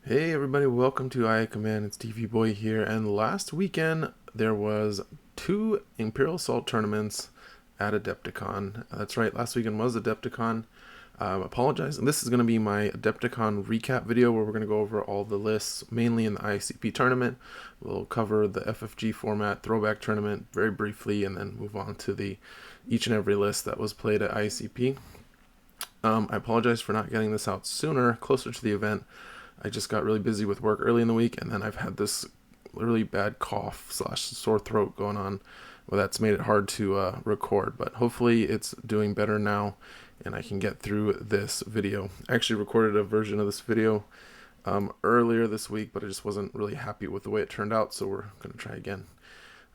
Hey everybody, welcome to IA Command. It's TV Boy here, and last weekend there was two Imperial Assault tournaments at Adepticon. That's right, last weekend was Adepticon. Apologize, and this is going to be my Adepticon recap video where we're going to go over all the lists, mainly in the IACP tournament. We'll cover the FFG format, throwback tournament very briefly, and then move on to the each and every list that was played at IACP. I apologize for not getting this out sooner, closer to the event. I just got really busy with work early in the week, and then I've had this really bad cough / sore throat going on. Well, that's made it hard to record, but hopefully it's doing better now, and I can get through this video. I actually recorded a version of this video earlier this week, but I just wasn't really happy with the way it turned out, so we're going to try again.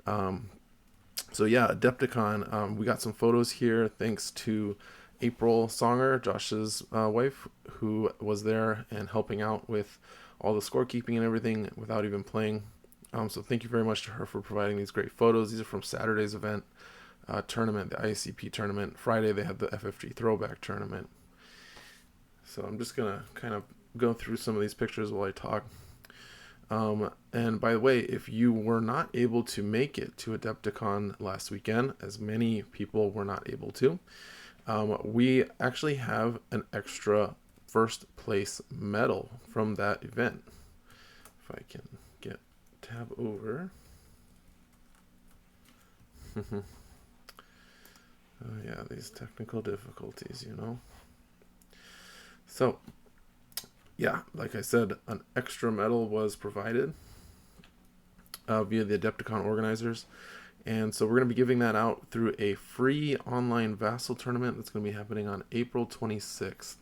So yeah, Adepticon, we got some photos here thanks to April Songer, Josh's wife, who was there and helping out with all the scorekeeping and everything without even playing. So thank you very much to her for providing these great photos. These are from Saturday's event tournament, the IACP tournament. Friday they had the FFG throwback tournament. So I'm just going to kind of go through some of these pictures while I talk. And by the way, if you were not able to make it to Adepticon last weekend, as many people were not able to, we actually have an extra first place medal from that event. If I can get tab over. Oh yeah, these technical difficulties, you know. So yeah, like I said, an extra medal was provided via the Adepticon organizers. And so we're going to be giving that out through a free online Vassal tournament that's going to be happening on April 26th.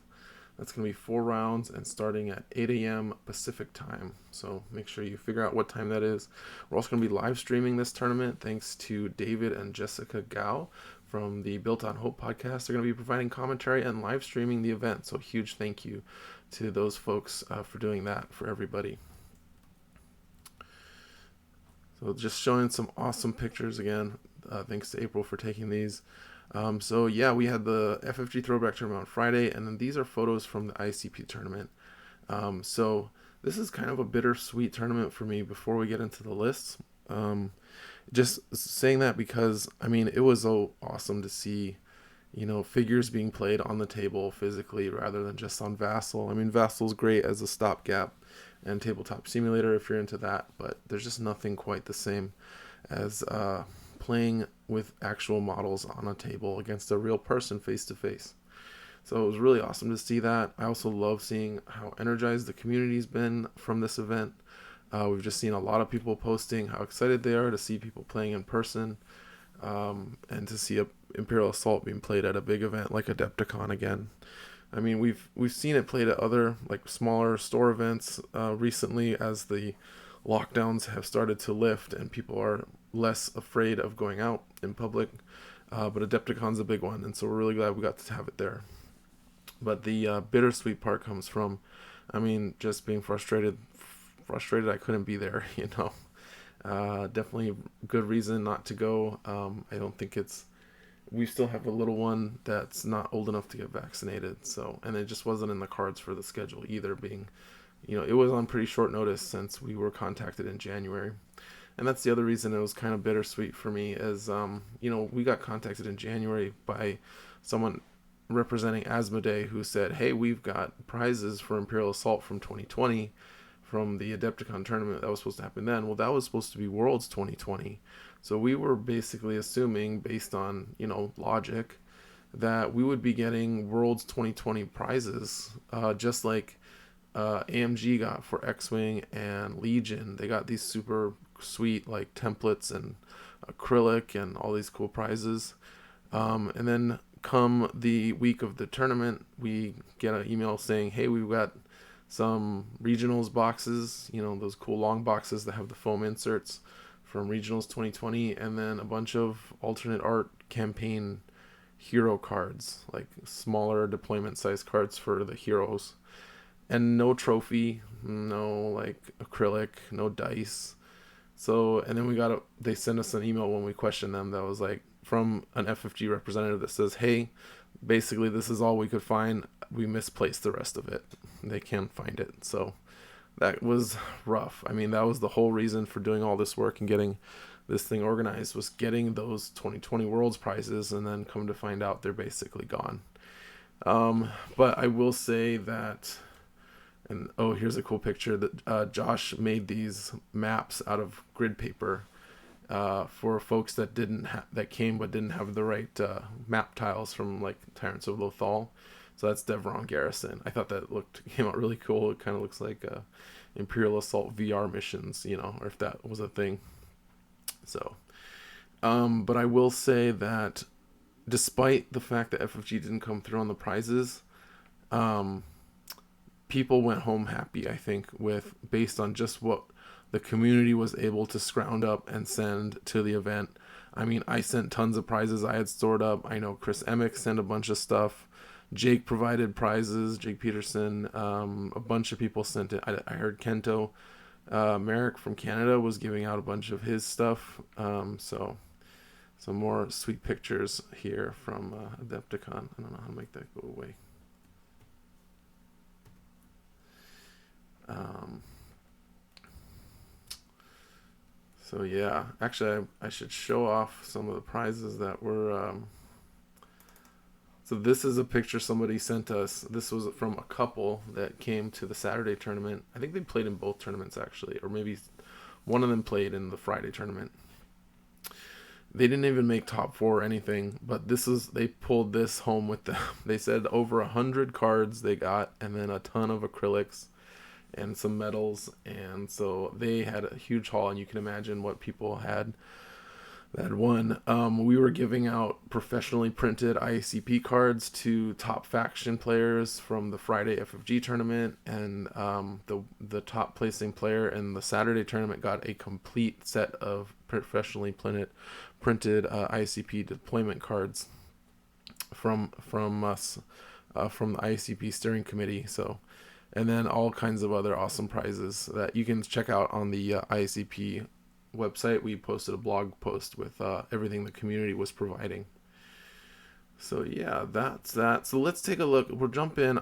That's going to be 4 rounds and starting at 8 a.m. Pacific time. So make sure you figure out what time that is. We're also going to be live streaming this tournament thanks to David and Jessica Gao from the Built on Hope podcast. They're going to be providing commentary and live streaming the event. So huge thank you to those folks for doing that for everybody. So just showing some awesome pictures again. Thanks to April for taking these. So yeah, we had the FFG throwback tournament on Friday, and then these are photos from the ICP tournament. So this is kind of a bittersweet tournament for me before we get into the lists. Just saying that because, I mean, it was so awesome to see, you know, figures being played on the table physically rather than just on Vassal. I mean, Vassal's great as a stopgap and tabletop simulator if you're into that, but there's just nothing quite the same as playing with actual models on a table against a real person face to face. So it was really awesome to see that. I also love seeing how energized the community's been from this event. We've just seen a lot of people posting how excited they are to see people playing in person, and to see a Imperial Assault being played at a big event like Adepticon again. I mean, we've seen it played at other like smaller store events recently as the lockdowns have started to lift and people are less afraid of going out in public. But Adepticon's a big one, and so we're really glad we got to have it there. But the bittersweet part comes from, I mean, just being frustrated I couldn't be there, you know. Definitely good reason not to go. I don't think we still have a little one that's not old enough to get vaccinated, so, and it just wasn't in the cards for the schedule either, being, you know, it was on pretty short notice since we were contacted in January. And that's the other reason it was kind of bittersweet for me is, you know, we got contacted in January by someone representing Asmodee who said, hey, we've got prizes for Imperial Assault from 2020 from the Adepticon tournament that was supposed to happen then. Well, that was supposed to be Worlds 2020. So we were basically assuming, based on, you know, logic, that we would be getting Worlds 2020 prizes, just like AMG got for X-Wing and Legion. They got these super sweet like templates and acrylic and all these cool prizes. And then come the week of the tournament, we get an email saying, hey, we've got some regionals boxes, you know, those cool long boxes that have the foam inserts from regionals 2020, and then a bunch of alternate art campaign hero cards, like smaller deployment size cards for the heroes, and no trophy, no like acrylic, no dice. So, and then they sent us an email when we questioned them that was like from an FFG representative that says, hey, basically this is all we could find. We misplaced the rest of it. They can't find it. So that was rough. I mean, that was the whole reason for doing all this work and getting this thing organized, was getting those 2020 Worlds prizes, and then come to find out they're basically gone. But I will say that, and oh, here's a cool picture that Josh made these maps out of grid paper for folks that that came but didn't have the right map tiles from like Tyrants of Lothal. So that's Devron Garrison. I thought that came out really cool. It kind of looks like Imperial Assault VR missions, or if that was a thing. So, but I will say that despite the fact that FFG didn't come through on the prizes, people went home happy, I think, based on just what the community was able to scrounge up and send to the event. I mean, I sent tons of prizes I had stored up. I know Chris Emick sent a bunch of stuff. Jake provided prizes. Jake Peterson. A bunch of people sent it. I heard Kento Merrick from Canada was giving out a bunch of his stuff. So some more sweet pictures here from Adepticon. I don't know how to make that go away. So yeah, actually I should show off some of the prizes that were so this is a picture somebody sent us. This was from a couple that came to the Saturday tournament. I think they played in both tournaments actually, or maybe one of them played in the Friday tournament. They didn't even make top 4 or anything, but they pulled this home with them. They said over 100 cards they got, and then a ton of acrylics and some medals, and so they had a huge haul, and you can imagine what people had that won. We were giving out professionally printed IACP cards to top faction players from the Friday FFG tournament, and the top placing player in the Saturday tournament got a complete set of professionally printed IACP deployment cards from us, from the IACP steering committee. So, and then all kinds of other awesome prizes that you can check out on the IACP website. We posted a blog post with everything the community was providing. So yeah, that's that. So let's take a look. I'm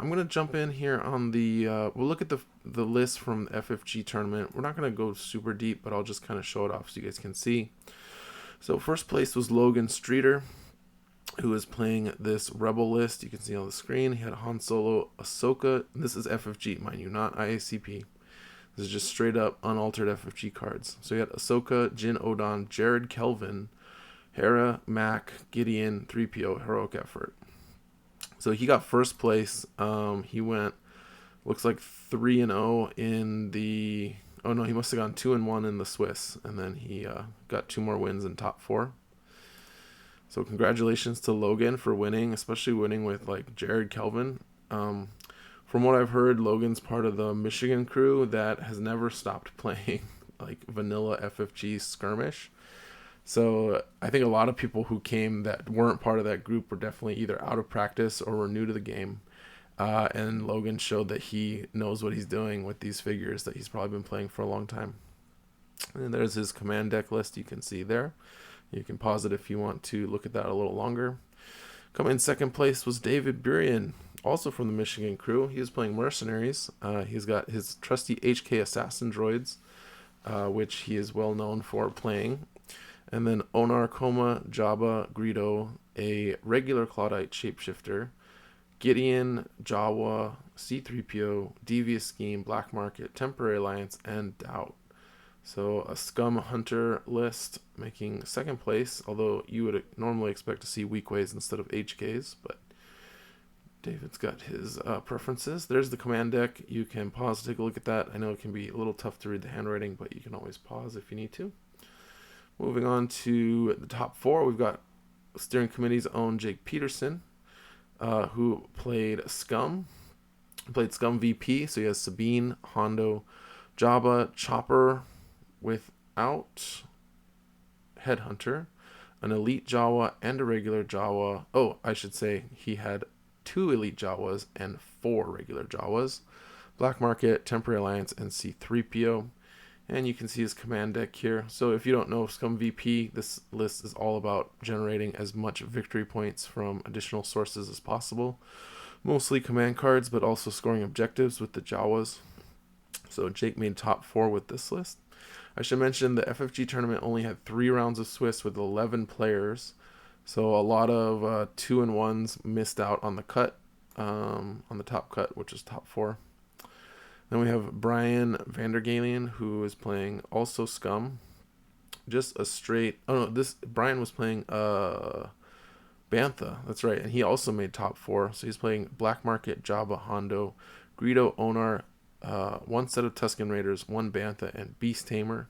gonna jump in here on the we'll look at the list from the FFG tournament. We're not gonna go super deep, but I'll just kind of show it off so you guys can see. So first place was Logan Streeter, who is playing this Rebel list. You can see on the screen he had Han Solo, Ahsoka. This is FFG, mind you, not IACP. This is just straight up unaltered FFG cards. So he had Ahsoka, Jin Odon, Jared Kelvin, Hera, Mac, Gideon, 3PO, Heroic Effort. So he got first place. He went, looks like 3-0 in the... Oh no, he must have gone 2-1 in the Swiss, and then he got 2 more wins in top 4. So congratulations to Logan for winning, especially winning with like Jared Kelvin. From what I've heard, Logan's part of the Michigan crew that has never stopped playing like vanilla FFG Skirmish. So I think a lot of people who came that weren't part of that group were definitely either out of practice or were new to the game. And Logan showed that he knows what he's doing with these figures that he's probably been playing for a long time. And there's his command deck list you can see there. You can pause it if you want to look at that a little longer. Coming in second place was David Burian, also from the Michigan crew. He was playing Mercenaries. He's got his trusty HK Assassin droids, which he is well known for playing. And then Onar Koma, Jabba, Greedo, a regular Claudite shapeshifter, Gideon, Jawa, C-3PO, Devious Scheme, Black Market, Temporary Alliance, and Doubt. So a Scum Hunter list making second place, although you would normally expect to see weak ways instead of HKs, but David's got his preferences. There's the command deck. You can pause to take a look at that. I know it can be a little tough to read the handwriting, but you can always pause if you need to. Moving on to the top 4, we've got steering committee's own Jake Peterson, who played Scum. Played Scum VP, so he has Sabine, Hondo, Jabba, Chopper without Headhunter, an Elite Jawa, and a regular Jawa. Oh, I should say he had 2 Elite Jawas and 4 regular Jawas. Black Market, Temporary Alliance, and C-3PO. And you can see his command deck here. So if you don't know Scum VP, this list is all about generating as much victory points from additional sources as possible. Mostly command cards, but also scoring objectives with the Jawas. So Jake made top 4 with this list. I should mention the FFG tournament only had 3 rounds of Swiss with 11 players. So a lot of 2-1s missed out on the cut, on the top cut, which is top 4. Then we have Brian Vandergalen, who is playing also Scum. Just a straight... Oh, no, this... Brian was playing Bantha. That's right. And he also made top 4. So he's playing Black Market, Jabba, Hondo, Greedo, Onar, 1 set of Tusken Raiders, 1 Bantha, and Beast Tamer.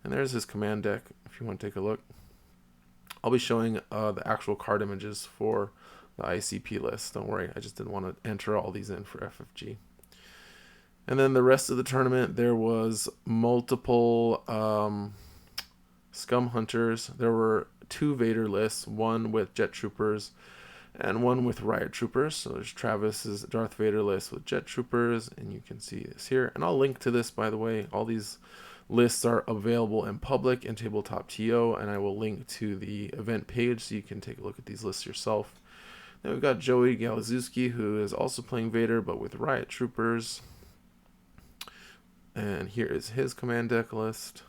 And there's his command deck, if you want to take a look. I'll be showing the actual card images for the ICP list. Don't worry, I just didn't want to enter all these in for FFG. And then the rest of the tournament, there was multiple Scum Hunters. There were 2 Vader lists, 1 with Jet Troopers and 1 with Riot Troopers. So there's Travis's Darth Vader list with Jet Troopers, and you can see this here. And I'll link to this, by the way. All these lists are available in public in Tabletop TO, and I will link to the event page so you can take a look at these lists yourself. Then we've got Joey Galazuski, who is also playing Vader, but with Riot Troopers. And here is his command deck list.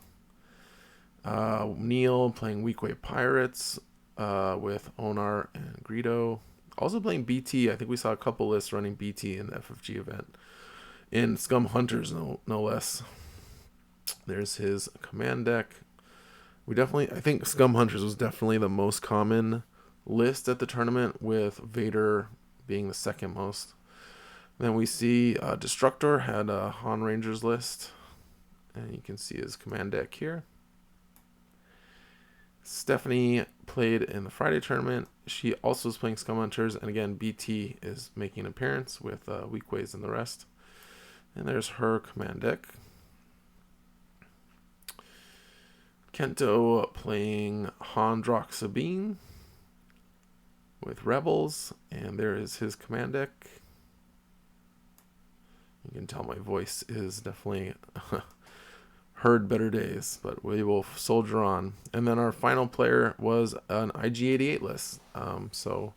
Neil playing Weequay Pirates with Onar and Greedo. Also playing BT. I think we saw a couple lists running BT in the FFG event. In Scum Hunters, no less. There's his command deck. I think Scum Hunters was definitely the most common list at the tournament, with Vader being the second most. Then we see Destructor had a Han Rangers list, and you can see his command deck here. Stephanie played in the Friday tournament. She also is playing Scum Hunters, and again, BT is making an appearance with Weekways and the rest. And there's her command deck. Kento playing Han Drock Sabine with Rebels, and there is his command deck. You can tell my voice is definitely heard better days, but we will soldier on. And then our final player was an IG-88 list. So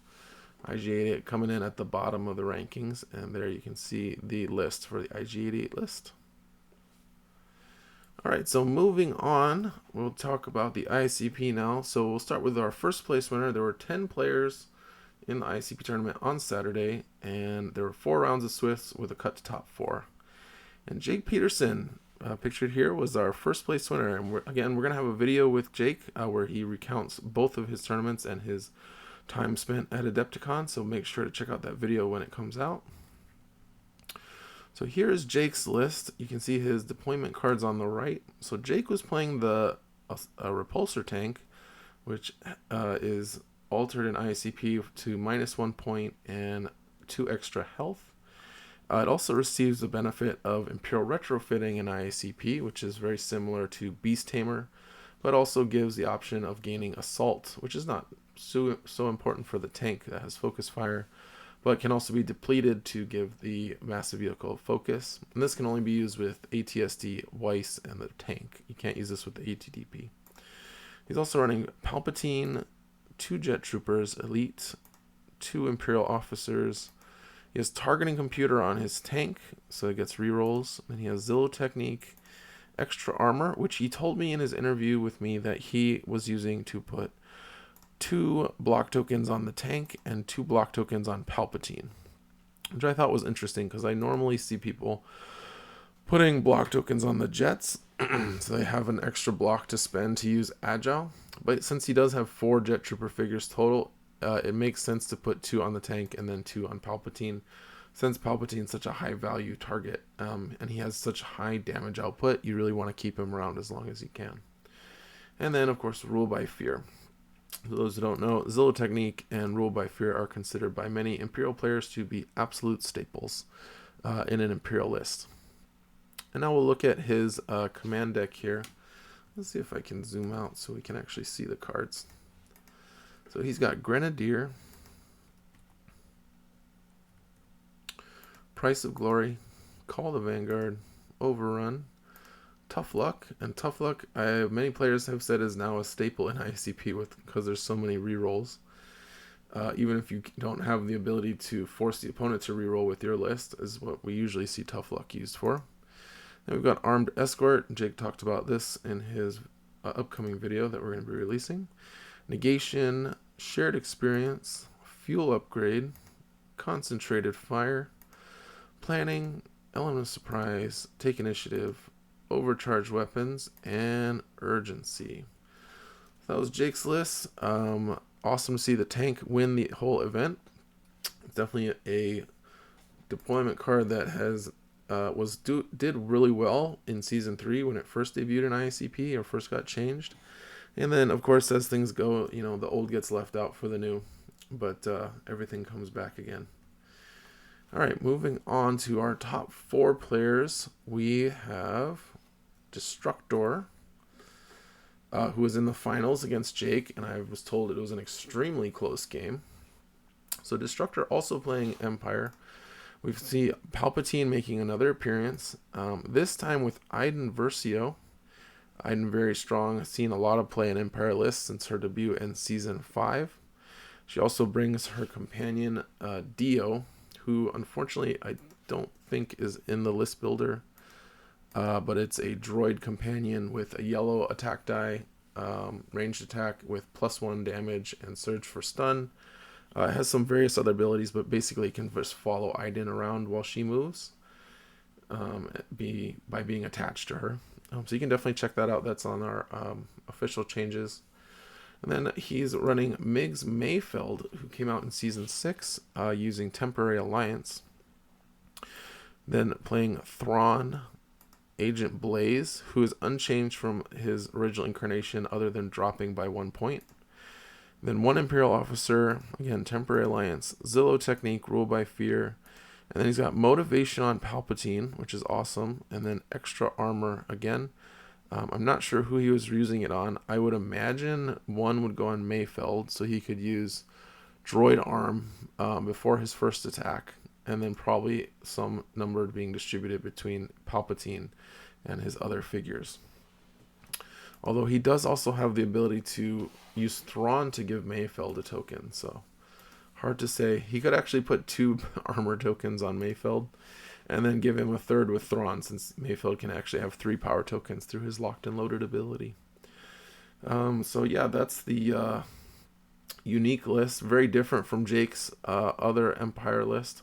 IG-88 coming in at the bottom of the rankings, and there you can see the list for the IG-88 list. All right, so moving on, we'll talk about the ICP now. So we'll start with our first place winner. There were 10 players in the ICP tournament on Saturday, and there were 4 rounds of Swiss with a cut to top 4. And Jake Peterson, pictured here, was our first place winner. And we're going to have a video with Jake where he recounts both of his tournaments and his time spent at Adepticon, so make sure to check out that video when it comes out. So here is Jake's list. You can see his deployment cards on the right. So Jake was playing the repulsor tank, which is altered in IACP to -1 point and 2 extra health. It also receives the benefit of Imperial retrofitting in IACP, which is very similar to Beast Tamer, but also gives the option of gaining Assault, which is not so important for the tank that has focus fire, but can also be depleted to give the massive vehicle focus. And this can only be used with ATSD, Weiss, and the tank. You can't use this with the ATDP. He's also running Palpatine, 2 Jet Troopers, Elite, 2 Imperial Officers. He has Targeting Computer on his tank, so it gets rerolls. Then he has Zillow Technique, Extra Armor, which he told me in his interview with me that he was using to put 2 block tokens on the tank and 2 block tokens on Palpatine, which I thought was interesting because I normally see people putting block tokens on the jets so they have an extra block to spend to use Agile. But since he does have 4 Jet Trooper figures total, it makes sense to put 2 on the tank and then 2 on Palpatine, since Palpatine's such a high value target and he has such high damage output. You really want to keep him around as long as you can. And then, of course, Rule by Fear. For those who don't know, Zillow Technique and Rule by Fear are considered by many Imperial players to be absolute staples in an Imperial list. And now we'll look at his command deck here. Let's see if I can zoom out so we can actually see the cards. So he's got Grenadier, Price of Glory, Call the Vanguard, Overrun, Tough Luck. And Tough Luck, many players have said, is now a staple in IACP because there's so many rerolls. Even if you don't have the ability to force the opponent to reroll with your list, is what we usually see Tough Luck used for. Then we've got Armed Escort. Jake talked about this in his upcoming video that we're going to be releasing. Negation, Shared Experience, Fuel Upgrade, Concentrated Fire, Planning, Element of Surprise, Take Initiative, Overcharged Weapons, and Urgency. So that was Jake's list. Awesome to see the tank win the whole event. It's definitely a deployment card that has did really well in Season 3 when it first debuted in IACP or first got changed. And then, of course, as things go, the old gets left out for the new. But everything comes back again. All right, moving on to our top 4 players. We have Destructor, who was in the finals against Jake, and I was told it was an extremely close game. So Destructor also playing Empire. We see Palpatine making another appearance, this time with Iden Versio. Iden very strong, seen a lot of play in Empire lists since her debut in Season 5. She also brings her companion, Dio, who unfortunately I don't think is in the list builder, but it's a droid companion with a yellow attack die, ranged attack with +1 damage and surge for stun. It has some various other abilities, but basically can just follow Iden around while she moves, by being attached to her. So you can definitely check that out. That's on our official changes. And then he's running Migs Mayfeld, who came out in Season 6 using Temporary Alliance. Then playing Thrawn, Agent Blaze, who is unchanged from his original incarnation other than dropping by 1 point. Then one Imperial Officer, again, Temporary Alliance, Zillow Technique, Rule by Fear. And then he's got Motivation on Palpatine, which is awesome. And then Extra Armor again. I'm not sure who he was using it on. I would imagine one would go on Mayfeld, so he could use Droid Arm before his first attack. And then probably some number being distributed between Palpatine and his other figures. Although he does also have the ability to use Thrawn to give Mayfeld a token, so hard to say. He could actually put 2 armor tokens on Mayfeld and then give him a third with Thrawn, since Mayfeld can actually have 3 power tokens through his locked and loaded ability. So yeah, that's the unique list. Very different from Jake's other Empire list.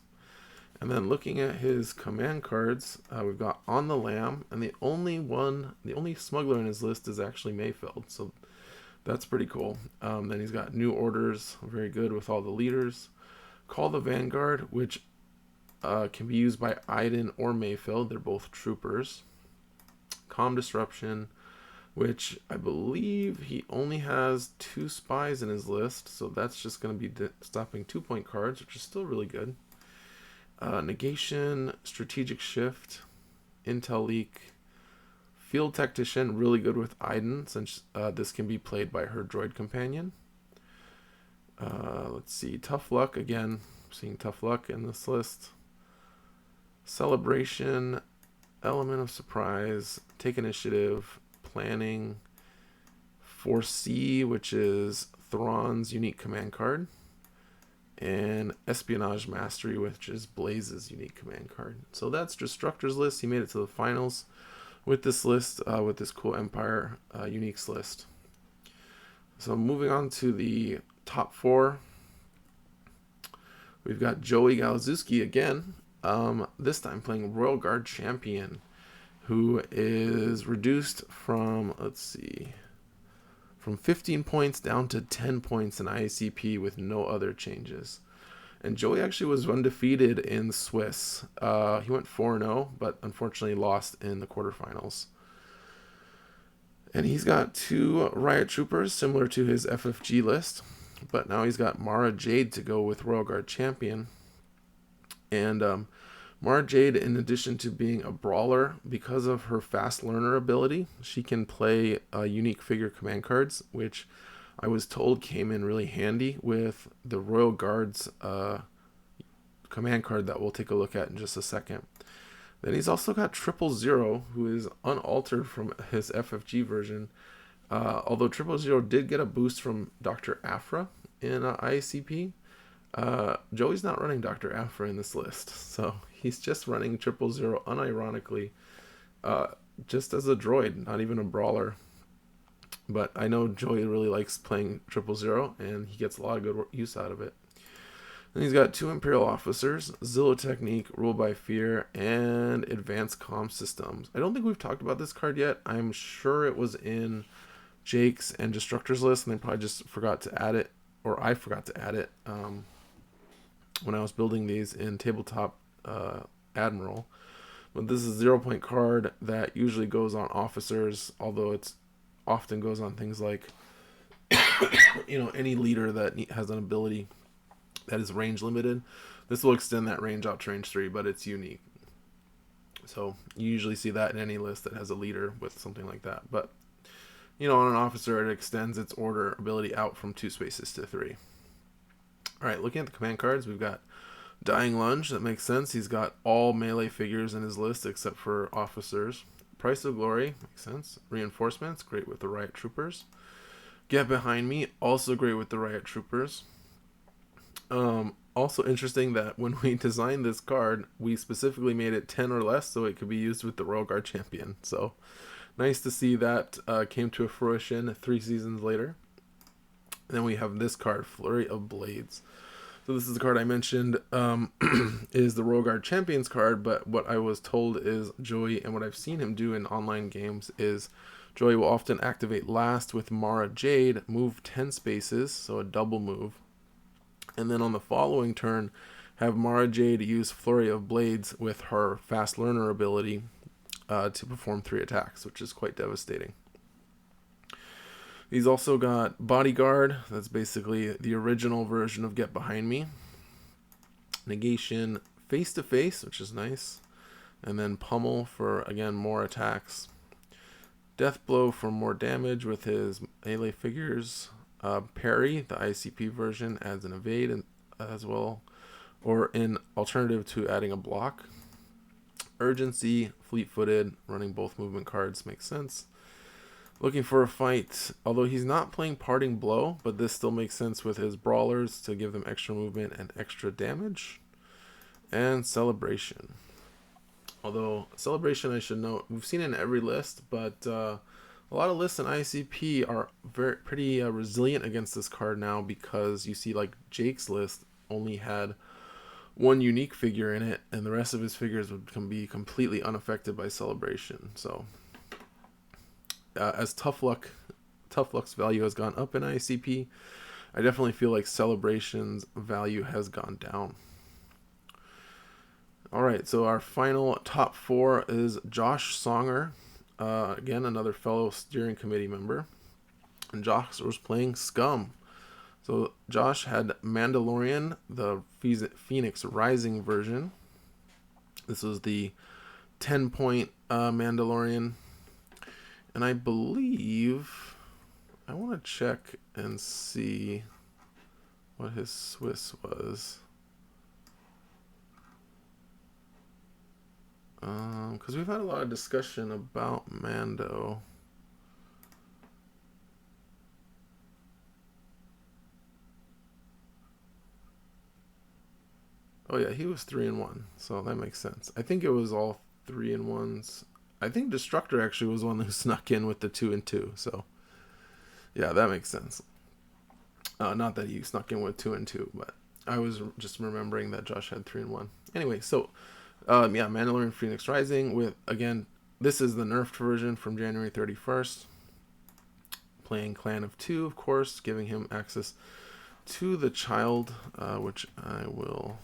And then looking at his command cards, we've got On the Lam, and the only smuggler in his list is actually Mayfeld, so that's pretty cool. Then he's got New Orders, very good with all the leaders. Call the Vanguard, which can be used by Iden or Mayfeld. They're both troopers. Calm Disruption, which I believe he only has 2 spies in his list, so that's just going to be stopping 2-point cards, which is still really good. Negation, Strategic Shift, Intel Leak, Field Tactician, really good with Iden, since this can be played by her droid companion. Let's see, Tough Luck, again, seeing Tough Luck in this list. Celebration, Element of Surprise, Take Initiative, Planning, Foresee, which is Thrawn's unique command card, and Espionage Mastery, which is Blaze's unique command card. So that's Destructor's list. He made it to the finals with this list, with this cool Empire uniques list. So moving on to the top 4, we've got Joey Galazewski again, this time playing Royal Guard Champion, who is reduced from, from 15 points down to 10 points in IACP with no other changes. And Joey actually was undefeated in Swiss. He went 4-0, but unfortunately lost in the quarterfinals. And he's got 2 Riot Troopers, similar to his FFG list. But now he's got Mara Jade to go with Royal Guard Champion. And Mara Jade, in addition to being a brawler, because of her fast learner ability, she can play unique figure command cards, which I was told came in really handy with the Royal Guard's command card that we'll take a look at in just a second. Then he's also got 000, who is unaltered from his FFG version, although 000 did get a boost from Dr. Aphra in IACP. Joey's not running Dr. Aphra in this list, so he's just running 000 unironically uh, just as a droid, not even a brawler. But I know Joey really likes playing 000, and he gets a lot of good use out of it. And he's got 2 Imperial officers, Zillow Technique, Rule by Fear, and Advanced Comm Systems. I don't think we've talked about this card yet. I'm sure it was in Jake's and Destructor's list, and they probably just forgot to add it, or I forgot to add it when I was building these in Tabletop Admiral. But this is a 0-point card that usually goes on officers, although it's often goes on things like any leader that has an ability that is range limited. This will extend that range out to range 3, but it's unique. So you usually see that in any list that has a leader with something like that. But on an officer, it extends its order ability out from 2 spaces to 3. All right, looking at the command cards, we've got Dying Lunge. That makes sense. He's got all melee figures in his list except for officers. Price of Glory, makes sense. Reinforcements, great with the Riot Troopers. Get Behind Me, also great with the Riot Troopers. Also interesting that when we designed this card, we specifically made it 10 or less so it could be used with the Royal Guard Champion. So nice to see that came to fruition 3 seasons later. And then we have this card, Flurry of Blades. So this is the card I mentioned is the Royal Guard Champions card, but what I was told is Joey, and what I've seen him do in online games is Joey will often activate last with Mara Jade, move 10 spaces, so a double move. And then on the following turn, have Mara Jade use Flurry of Blades with her Fast Learner ability to perform 3 attacks, which is quite devastating. He's also got Bodyguard. That's basically the original version of Get Behind Me. Negation Face to Face, which is nice. And then Pummel for, again, more attacks. Death Blow for more damage with his melee figures. Parry, the IACP version, adds an evade as well, or in alternative to adding a block. Urgency, fleet-footed, running both movement cards makes sense. Looking for a fight, although he's not playing Parting Blow, but this still makes sense with his brawlers to give them extra movement and extra damage. And Celebration. Although Celebration, I should note, we've seen it in every list, but a lot of lists in ICP are pretty resilient against this card now, because you see like Jake's list only had 1 unique figure in it, and the rest of his figures would be completely unaffected by Celebration. So as Tough Luck's value has gone up in ICP, I definitely feel like Celebration's value has gone down. Alright, so our final top 4 is Josh Songer. Again, another fellow steering committee member. And Josh was playing Scum. So Josh had Mandalorian, the Phoenix Rising version. This was the 10-point Mandalorian. And I believe, I want to check and see what his Swiss was. Because we've had a lot of discussion about Mando. Oh yeah, he was 3-1, so that makes sense. I think it was all 3-1s. I think Destructor actually was one who snuck in with the 2-2, so yeah, that makes sense. Not that he snuck in with 2-2, but I was just remembering that Josh had 3-1. Anyway, so yeah, Mandalorian Phoenix Rising with, again, this is the nerfed version from January 31st. Playing Clan of 2, of course, giving him access to the child, which I will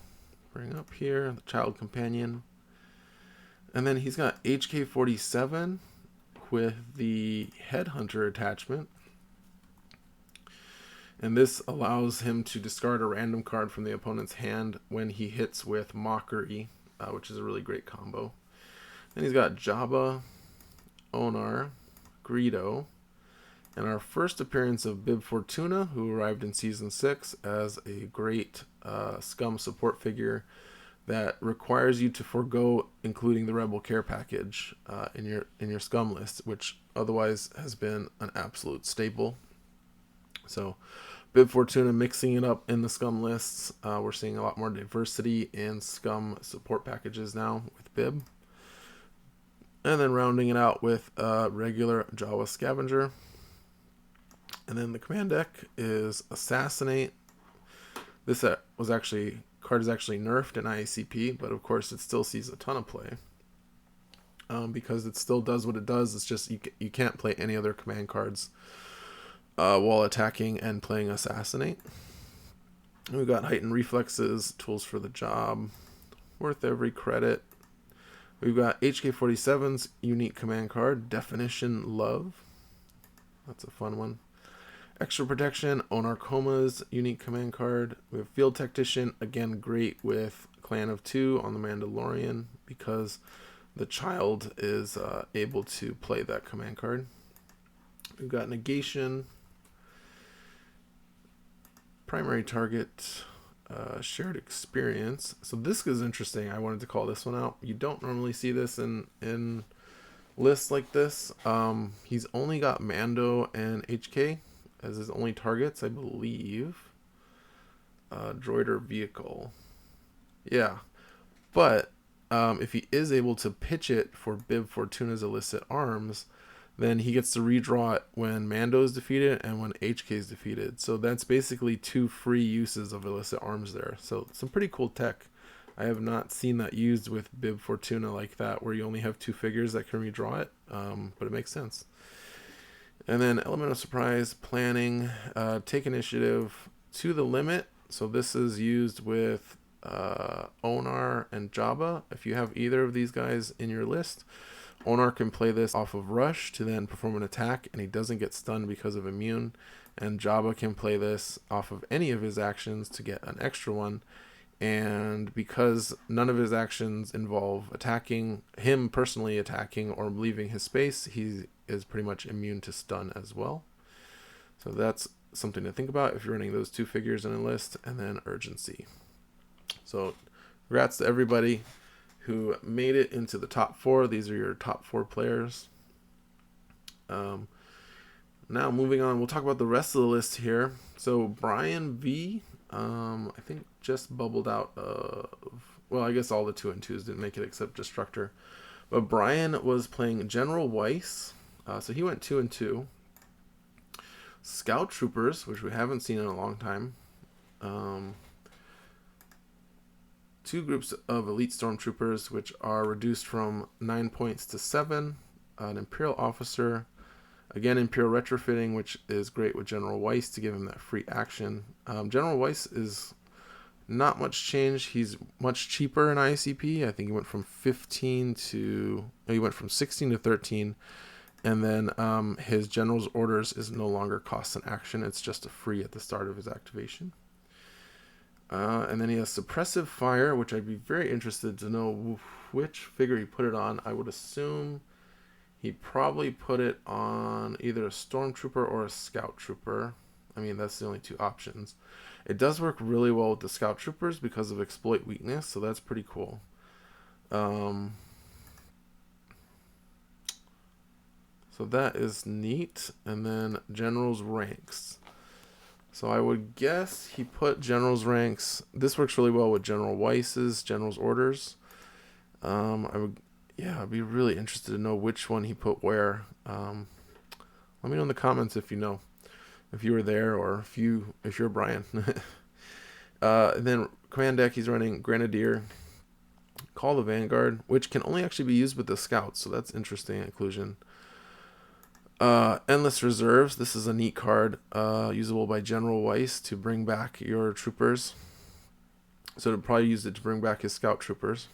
bring up here, the child companion. And then he's got HK-47 with the Headhunter attachment. And this allows him to discard a random card from the opponent's hand when he hits with Mockery, which is a really great combo. Then he's got Jabba, Onar, Greedo, and our first appearance of Bib Fortuna, who arrived in Season 6 as a great Scum support figure that requires you to forego including the Rebel Care package in your Scum list, which otherwise has been an absolute staple. So Bib Fortuna mixing it up in the Scum lists. We're seeing a lot more diversity in Scum support packages now with Bib. And then rounding it out with a regular Jawa Scavenger. And then the command deck is Assassinate. This card is actually nerfed in IACP, but of course it still sees a ton of play. Because it still does what it does. It's just you can't play any other command cards while attacking and playing Assassinate. And we've got Heightened Reflexes, Tools for the Job, Worth Every Credit. We've got HK47's unique command card, Definition Love. That's a fun one. Extra Protection, Onarkoma's unique command card. We have Field Tactician, again great with Clan of Two on the Mandalorian because the child is able to play that command card. We've got Negation, Primary Target, Shared Experience. So this is interesting. I wanted to call this one out. You don't normally see this in lists like this. He's only got Mando and HK as his only targets, I believe. Droider Vehicle. Yeah. But if he is able to pitch it for Bib Fortuna's illicit arms, then he gets to redraw it when Mando is defeated and when HK is defeated. So that's basically 2 free uses of illicit arms there. So some pretty cool tech. I have not seen that used with Bib Fortuna like that, where you only have 2 figures that can redraw it, but it makes sense. And then Element of Surprise, Planning, Take Initiative to the limit. So this is used with Onar and Jabba. If you have either of these guys in your list, Onar can play this off of Rush to then perform an attack, and he doesn't get stunned because of immune. And Jabba can play this off of any of his actions to get an extra one. And because none of his actions involve attacking, him personally attacking or leaving his space, he is pretty much immune to stun as well. So that's something to think about if you're running those 2 figures in a list. And then Urgency. So congrats to everybody who made it into the top 4. These are your top 4 players. Now moving on, we'll talk about the rest of the list here. So Brian V, I think just bubbled out of, well, I guess all the 2 and 2s didn't make it except Destructor. But Brian was playing General Weiss, so he went 2 and 2. Scout Troopers, which we haven't seen in a long time. 2 groups of elite stormtroopers, which are reduced from 9 points to 7. An Imperial officer, again Imperial retrofitting, which is great with General Weiss to give him that free action. General Weiss is not much change. He's much cheaper in ICP. I think he went from 16 to 13, and then his General's Orders is no longer cost an action. It's just a free at the start of his activation. And then he has Suppressive Fire, which I'd be very interested to know which figure he put it on. I would assume he probably put it on either a Stormtrooper or a Scout Trooper. I mean, that's the only 2 options. It does work really well with the Scout Troopers because of Exploit Weakness, so that's pretty cool. So that is neat. And then General's Ranks. So I would guess he put General's Ranks. This works really well with General Weiss's General's Orders. I'd be really interested to know which one he put where. Let me know in the comments if you know, if you were there or if you're Brian. And then command deck, he's running Grenadier, Call the Vanguard, which can only actually be used with the Scouts, so that's interesting inclusion. Endless Reserves. This is a neat card, usable by General Weiss to bring back your troopers. So to probably use it to bring back his Scout Troopers.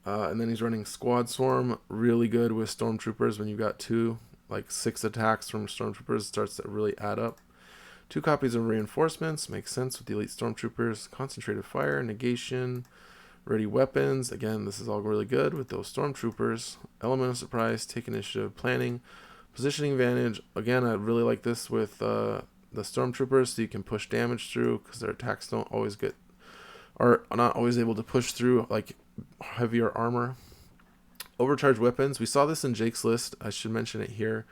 And then he's running Squad Swarm, really good with Stormtroopers. When you've got 6 attacks from Stormtroopers, starts to really add up. 2 copies of Reinforcements, makes sense with the Elite Stormtroopers. Concentrated Fire, Negation, Ready Weapons. Again, this is all really good with those Stormtroopers. Element of Surprise, Take Initiative, Planning. Positioning Advantage, again, I really like this with the Stormtroopers, so you can push damage through because their attacks are not always able to push through like heavier armor. Overcharged Weapons, we saw this in Jake's list, I should mention it here.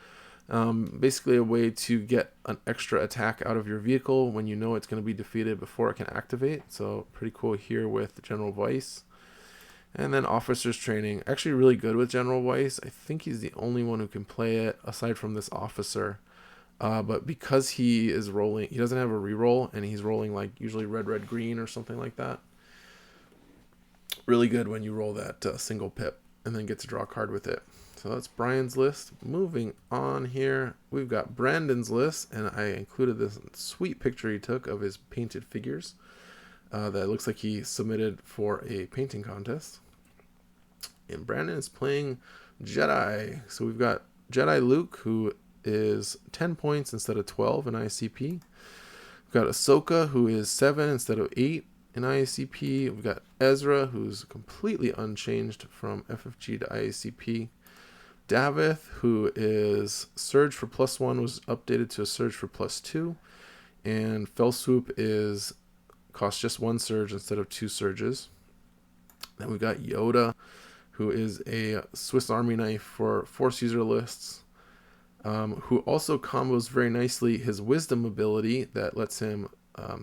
Basically a way to get an extra attack out of your vehicle when you know it's going to be defeated before it can activate, so pretty cool here with General Weiss. And then Officer's Training, actually really good with General Weiss. I think he's the only one who can play it aside from this officer. But because he is rolling, he doesn't have a reroll, and he's rolling like usually red, red, green or something like that. Really good when you roll that single pip and then get to draw a card with it. So that's Brian's list. Moving on here, we've got Brandon's list, and I included this sweet picture he took of his painted figures. That looks like he submitted for a painting contest. And Brandon is playing Jedi. So we've got Jedi Luke, who is 10 points instead of 12 in IACP. We've got Ahsoka, who is 7 instead of 8 in IACP. We've got Ezra, who's completely unchanged from FFG to IACP. Davith, who is Surge for +1, was updated to a Surge for +2. And Fell Swoop costs just 1 Surge instead of 2 Surges. Then we've got Yoda, who is a Swiss Army knife for Force user lists, who also combos very nicely his Wisdom ability that lets him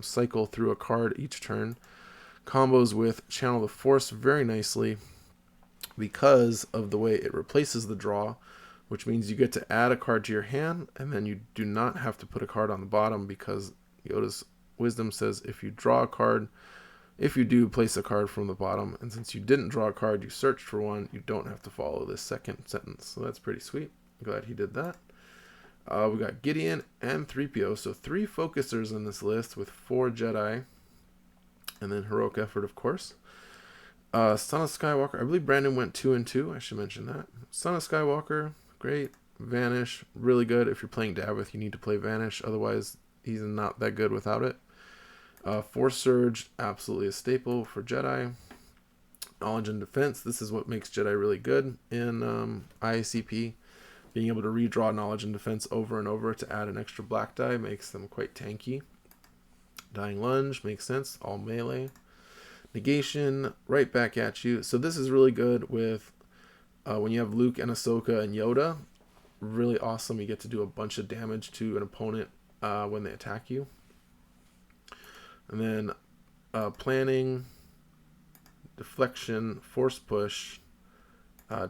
cycle through a card each turn. Combos with Channel the Force very nicely because of the way it replaces the draw, which means you get to add a card to your hand, and then you do not have to put a card on the bottom because Yoda's Wisdom says if you draw a card, if you do, place a card from the bottom, and since you didn't draw a card, you searched for one, you don't have to follow this second sentence. So that's pretty sweet. I'm glad he did that. We got Gideon and 3PO, so 3 focusers in this list with 4 Jedi, and then Heroic Effort, of course. Son of Skywalker, I believe Brandon went 2 and 2. I should mention that. Son of Skywalker, great. Vanish, really good. If you're playing Davith, you need to play Vanish. Otherwise, he's not that good without it. Force Surge, absolutely a staple for Jedi. Knowledge and Defense, this is what makes Jedi really good in IACP. Being able to redraw Knowledge and Defense over and over to add an extra black die makes them quite tanky. Dying Lunge, makes sense, all melee. Negation, right back at you. So this is really good with when you have Luke and Ahsoka and Yoda. Really awesome. You get to do a bunch of damage to an opponent when they attack you. And then Planning, Deflection, Force Push,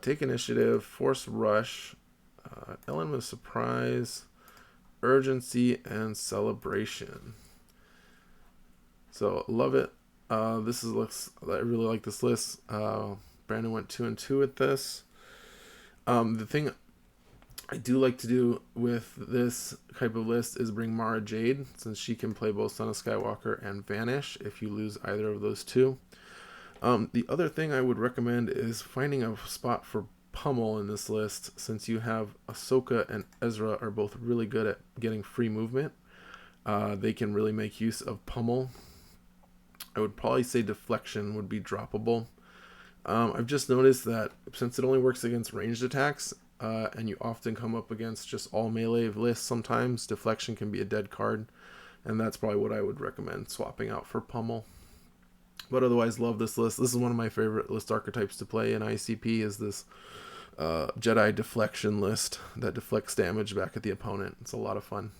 Take Initiative, Force Rush, Element of Surprise, Urgency, and Celebration. So love it. I really like this list. Brandon went 2 and 2 with this. The thing I do like to do with this type of list is bring Mara Jade, since she can play both Son of Skywalker and Vanish if you lose either of those two. The other thing I would recommend is finding a spot for Pummel in this list, since you have Ahsoka and Ezra are both really good at getting free movement. They can really make use of Pummel. I would probably say Deflection would be droppable. I've just noticed that since it only works against ranged attacks, and you often come up against just all melee lists sometimes, Deflection can be a dead card, and that's probably what I would recommend swapping out for Pummel. But otherwise, love this list. This is one of my favorite list archetypes to play in ICP, is this Jedi Deflection list that deflects damage back at the opponent. It's a lot of fun.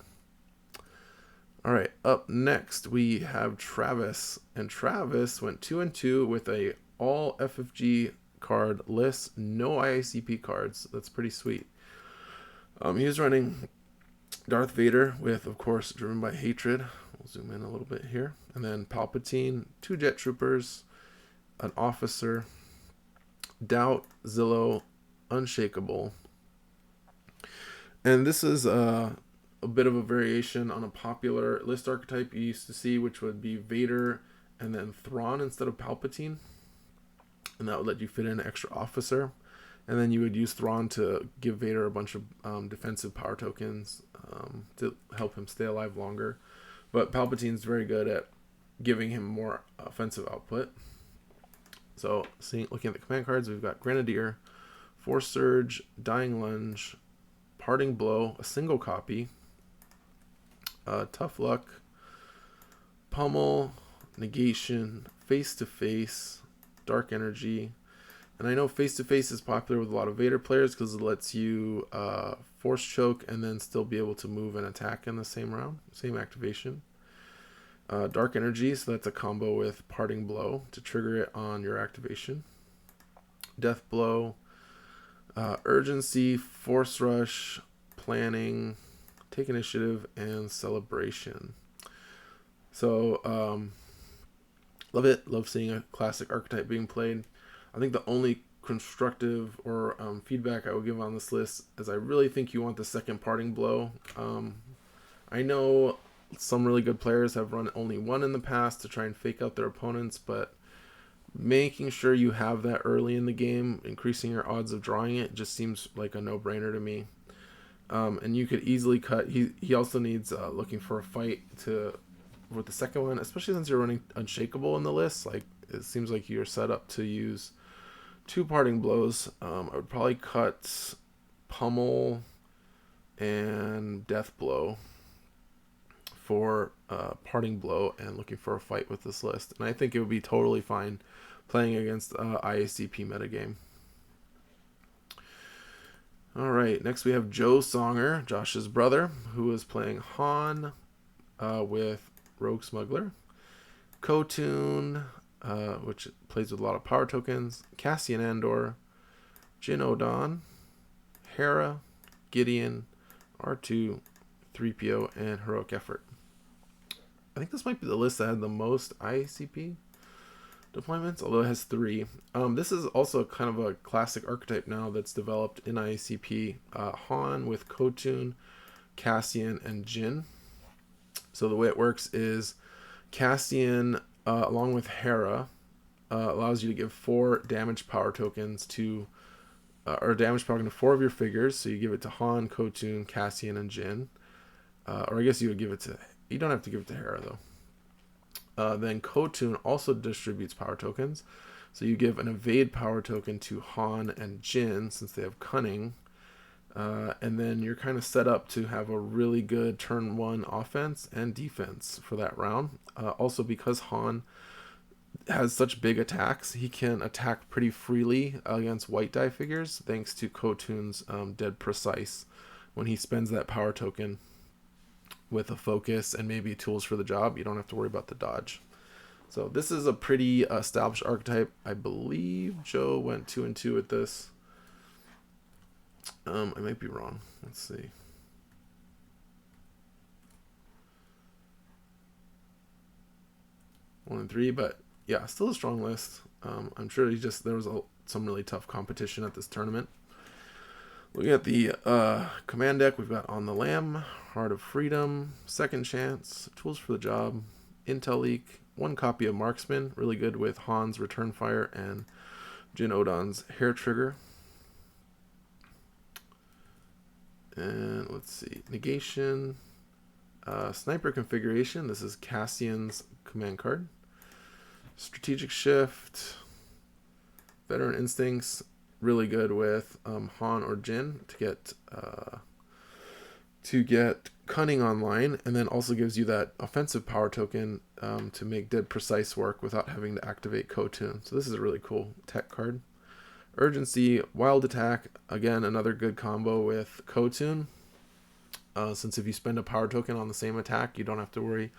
Alright, up next we have Travis, and Travis went 2 and 2 with a all FFG card list, no IACP cards. That's pretty sweet. He was running Darth Vader with, of course, Driven by Hatred. We'll zoom in a little bit here. And then Palpatine, 2 Jet Troopers, an Officer, Doubt, Zillow, Unshakable. And this is a bit of a variation on a popular list archetype you used to see, which would be Vader and then Thrawn instead of Palpatine. And that would let you fit in an extra officer. And then you would use Thrawn to give Vader a bunch of defensive power tokens to help him stay alive longer. But Palpatine's very good at giving him more offensive output. So looking at the command cards, we've got Grenadier, Force Surge, Dying Lunge, Parting Blow, a single copy, Tough Luck, Pummel, Negation, Face to Face, Dark Energy. And I know Face to Face is popular with a lot of Vader players because it lets you Force Choke and then still be able to move and attack in the same round, same activation. Dark Energy, so that's a combo with Parting Blow to trigger it on your activation. Death Blow, Urgency, Force Rush, Planning, Take Initiative, and Celebration. So, love it. Love seeing a classic archetype being played. I think the only constructive or feedback I would give on this list is I really think you want the second Parting Blow. I know some really good players have run only one in the past to try and fake out their opponents, but making sure you have that early in the game, increasing your odds of drawing it, just seems like a no-brainer to me. And you could easily cut. He also needs Looking for a Fight with the second one, especially since you're running Unshakable in the list. Like, it seems like you're set up to use 2 Parting Blows. I would probably cut Pummel and Death Blow for Parting Blow and Looking for a Fight with this list. And I think it would be totally fine playing against IACP metagame. Alright, next we have Joe Songer, Josh's brother, who is playing Han with Rogue Smuggler, Kotun, which plays with a lot of power tokens, Cassian Andor, Jin Odon, Hera, Gideon, R2, 3PO, and Heroic Effort. I think this might be the list that had the most IACP deployments, although it has 3. This is also kind of a classic archetype now that's developed in IACP. Han with Kotun, Cassian, and Jin. So the way it works is Cassian, along with Hera, allows you to give 4 damage power tokens to, or damage power token to 4 of your figures. So you give it to Han, Kotun, Cassian, and Jin. Or I guess you would give it to, you don't have to give it to Hera though. Then Kotun also distributes power tokens. So you give an evade power token to Han and Jin since they have cunning. And then you're kind of set up to have a really good turn 1 offense and defense for that round. Also, because Han has such big attacks, he can attack pretty freely against white die figures thanks to Kotun's Dead Precise when he spends that power token with a focus and maybe tools for the job. You don't have to worry about the dodge. So this is a pretty established archetype. I believe Joe went 2-2 with this. I might be wrong. Let's see. 1-3, but yeah, still a strong list. I'm sure there was some really tough competition at this tournament. Looking at the command deck, we've got On the Lam, Heart of Freedom, Second Chance, Tools for the Job, Intel Leak, 1 copy of Marksman, really good with Han's Return Fire and Jin Odon's Hair Trigger. And let's see, Negation, Sniper Configuration, this is Cassian's command card. Strategic Shift, Veteran Instincts, really good with Han or Jin to get Cunning online, and then also gives you that offensive power token to make Dead Precise work without having to activate Kotun. So this is a really cool tech card. Urgency, Wild Attack, again another good combo with Kotun. Since if you spend a power token on the same attack, you don't have to worry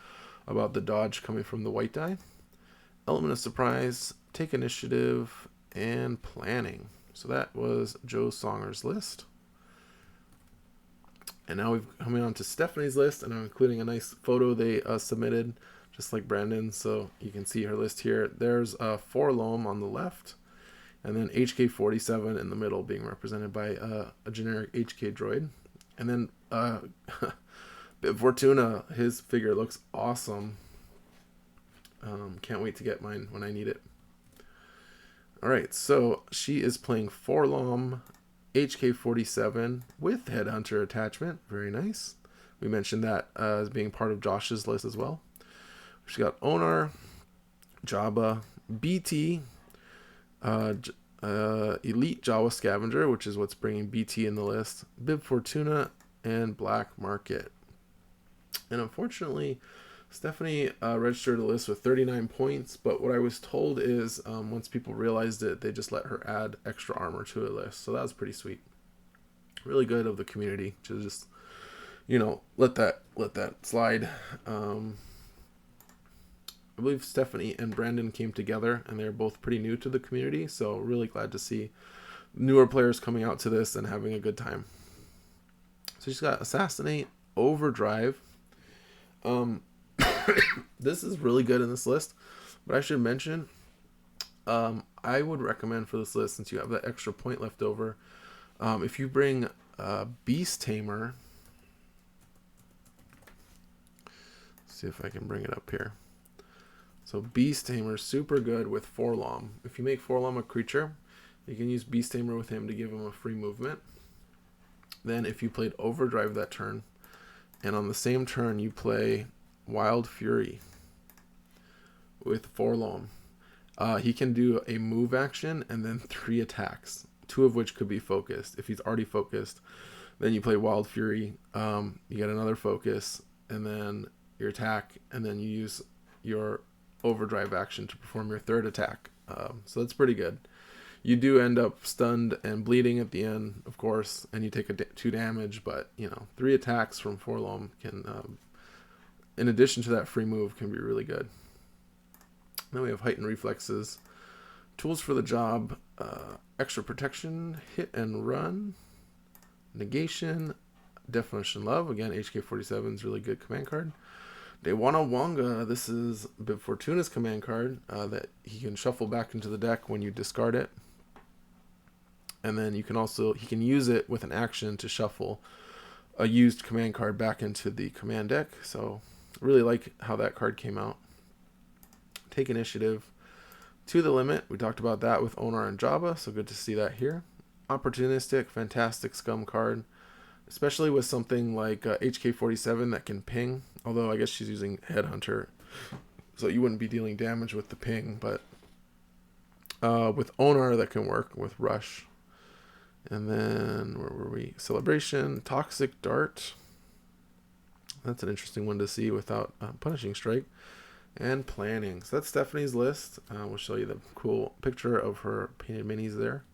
about the dodge coming from the white die. Element of Surprise, Take Initiative, and Planning. So that was Joe Songer's list. And now we're coming on to Stephanie's list, and I'm including a nice photo they submitted, just like Brandon, so you can see her list here. There's a Forlom on the left, and then HK47 in the middle being represented by a generic HK droid. And then Bib Fortuna, his figure looks awesome. Can't wait to get mine when I need it. Alright, so she is playing Forlom, HK47 with Headhunter attachment. Very nice. We mentioned that as being part of Josh's list as well. She's got Onar, Jabba, BT, Elite Jawa Scavenger, which is what's bringing BT in the list, Bib Fortuna, and Black Market. And unfortunately, Stephanie registered a list with 39 points, but what I was told is once people realized it, they just let her add extra armor to a list. So that was pretty sweet. Really good of the community to just, let that slide. I believe Stephanie and Brandon came together, and they're both pretty new to the community, so really glad to see newer players coming out to this and having a good time. So she's got Assassinate, Overdrive. This is really good in this list, but I should mention, I would recommend for this list, since you have that extra point left over, if you bring Beast Tamer. See if I can bring it up here. So Beast Tamer, super good with Forlom. If you make Forlom a creature, you can use Beast Tamer with him to give him a free movement. Then if you played Overdrive that turn, and on the same turn you play Wild Fury with Forlom, he can do a move action and then 3 attacks, 2 of which could be focused. If he's already focused, then you play Wild Fury, you get another focus, and then your attack, and then you use your Overdrive action to perform your 3rd attack. So that's pretty good. You do end up stunned and bleeding at the end, of course, and you take 2 damage, but 3 attacks from Forlom can, in addition to that free move, can be really good. Then we have Heightened Reflexes, Tools for the Job, Extra Protection, Hit and Run, Negation, Definition Love. Again, HK47 is really good command card. Dewana Wonga, this is Bib Fortuna's command card that he can shuffle back into the deck when you discard it. And then he can use it with an action to shuffle a used command card back into the command deck. So really like how that card came out. Take Initiative, To the Limit. We talked about that with Onar and Jabba, so good to see that here. Opportunistic, fantastic scum card, especially with something like HK47 that can ping, although I guess she's using Headhunter, so you wouldn't be dealing damage with the ping, but with Onar that can work with Rush. And then, where were we? Celebration, Toxic Dart. That's an interesting one to see without Punishing Strike. And Planning. So that's Stephanie's list. We'll show you the cool picture of her painted minis there.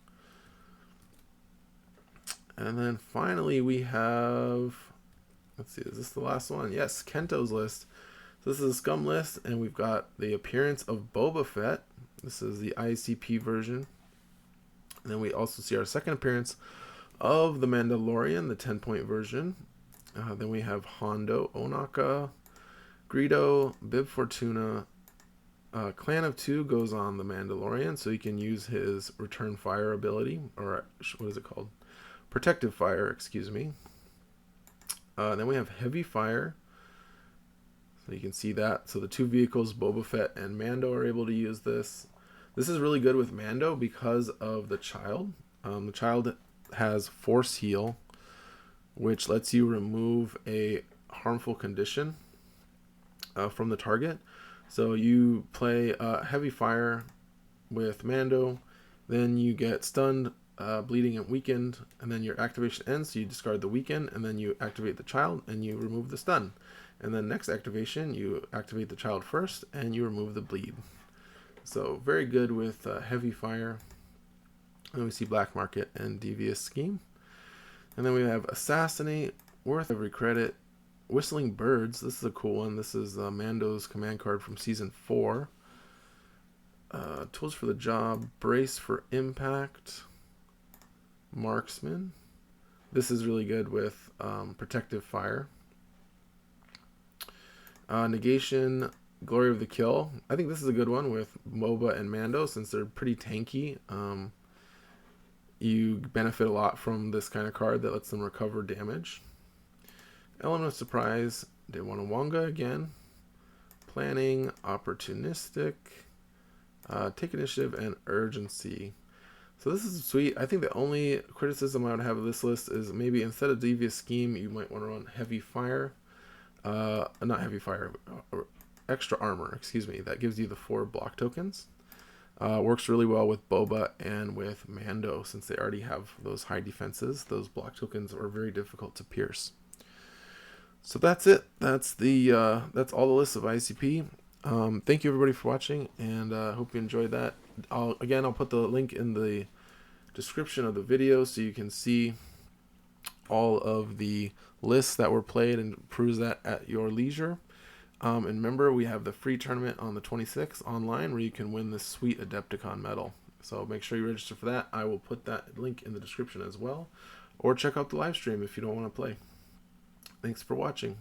And then finally we have, let's see, is this the last one? Yes, Kento's list. So this is a scum list, and we've got the appearance of Boba Fett. This is the IACP version. And then we also see our second appearance of the Mandalorian, the 10-point version. Then we have Hondo, Onaka, Greedo, Bib Fortuna. Clan of 2 goes on the Mandalorian, so he can use his Return Fire ability, or what is it called? Protective Fire, excuse me. Then we have Heavy Fire. So you can see that. So the 2 vehicles, Boba Fett and Mando, are able to use this. This is really good with Mando because of the Child. The Child has Force Heal, which lets you remove a harmful condition from the target. So you play Heavy Fire with Mando, then you get stunned, bleeding and weakened, and then your activation ends, so you discard the weaken, and then you activate the Child and you remove the stun. And then next activation, you activate the Child first and you remove the bleed. So very good with Heavy Fire. And then we see Black Market and Devious Scheme. And then we have Assassinate, Worth Every Credit, Whistling Birds. This is a cool one. This is Mando's command card from Season 4. Tools for the Job, Brace for Impact, Marksman. This is really good with Protective Fire. Negation, Glory of the Kill. I think this is a good one with MOBA and Mando, since they're pretty tanky. You benefit a lot from this kind of card that lets them recover damage. Element of Surprise, Dewanawanga again. Planning, Opportunistic, Take Initiative, and Urgency. So this is sweet. I think the only criticism I would have of this list is maybe instead of Devious Scheme, you might want to run Heavy Fire. Not Heavy Fire, Extra Armor, excuse me. That gives you the 4 block tokens. Works really well with Boba and with Mando, since they already have those high defenses. Those block tokens are very difficult to pierce. So that's it. That's all the lists of ICP. Thank you everybody for watching, and hope you enjoyed that. I'll put the link in the description of the video so you can see all of the lists that were played and peruse that at your leisure. And remember, we have the free tournament on the 26th online where you can win this sweet Adepticon medal. So make sure you register for that. I will put that link in the description as well. Or check out the live stream if you don't want to play. Thanks for watching.